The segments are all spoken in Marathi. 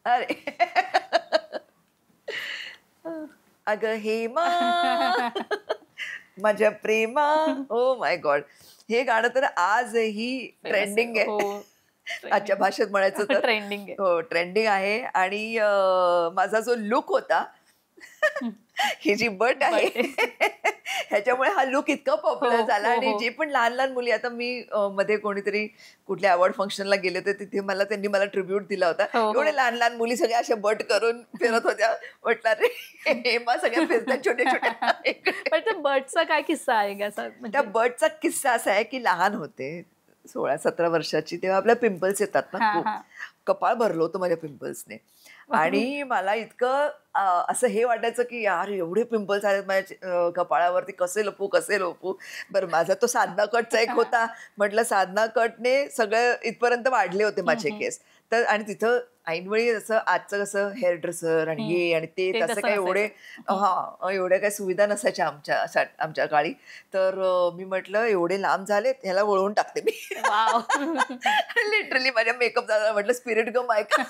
अरे अगं हेमा माझ्या प्रेमा, ओ माय गॉड, हे गाणं तर आजही फेमस आहे. ट्रेंडिंग आहे. हो, आजच्या ट्रेंडिंग भाषेत म्हणायचं आहे. तर ट्रेंडिंग आहे. हो, ट्रेंडिंग आहे. आणि माझा जो लूक होता, हं. ही जी बट आहे, बट आहे. ह्याच्यामुळे हा लूक इतका हो, पॉप्युलर झाला हो, आणि हो. जे पण लहान-लहान मुली, आता मी मध्ये कोणीतरी कुठल्या अवॉर्ड फंक्शनला गेले होते, तिथे त्यांनी मला ट्रिब्यूट दिला होता. हो, एवढे हो. लहान-लहान मुली सगळ्या अशा बट करून फिरत होत्या. म्हटलं अरे हेमा सगळ्या फिरतात छोट्या-छोट्या इकडे. पण ते बर्डचा काय किस्सा आहे का असा त्या म्हणजे? बर्डचा किस्सा असा आहे, की लहान होते, 16-17 वर्षाची, तेव्हा आपल्या पिंपल्स येतात ना हां, खूप. हां. कपाळ भरलं होतं माझ्या पिंपल्सने आणि मला इतकं असं हे वाटायचं, की यार एवढे पिंपल्स आलेत माझ्या कपाळावरती, कसे लपवू, कसे लपवू? बरं, माझा तो साधना कटचा एक होता. म्हटलं साधना कटने सगळं इथपर्यंत वाढले होते हं, माझे हं. केस. तर आणि तिथं ऐनवेळी असं आजचं कसं हेअर ड्रेसर आणि हं. हे आणि ते ते तसं तसं काही एवढे नसायचं. हं. एवढ्या काही सुविधा नसायच्या आमच्या काळी. तर मी म्हटलं एवढे लांब झालेत, ह्याला वळवून टाकते मी. वॉव! लिटरली माझ्या मेकअप दादाला म्हटलं, "स्पिरिट गम आहे का?"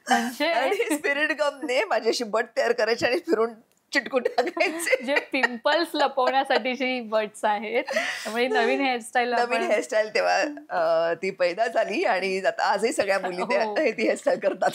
म्हणजे आणि स्पिरिट गमने माझी अशी बट तयार करायची आणि फिरून चिटकून टाकायचे. जे पिंपल्स लपवण्यासाठीची बड्स आहेत. त्यामुळे नवीन हेअरस्टाईल नवीन आपण हेअरस्टाईल तेव्हा ती पैदा झाली आणि आता आजही सगळ्या मुली हो. ती हेअरस्टाईल करतात.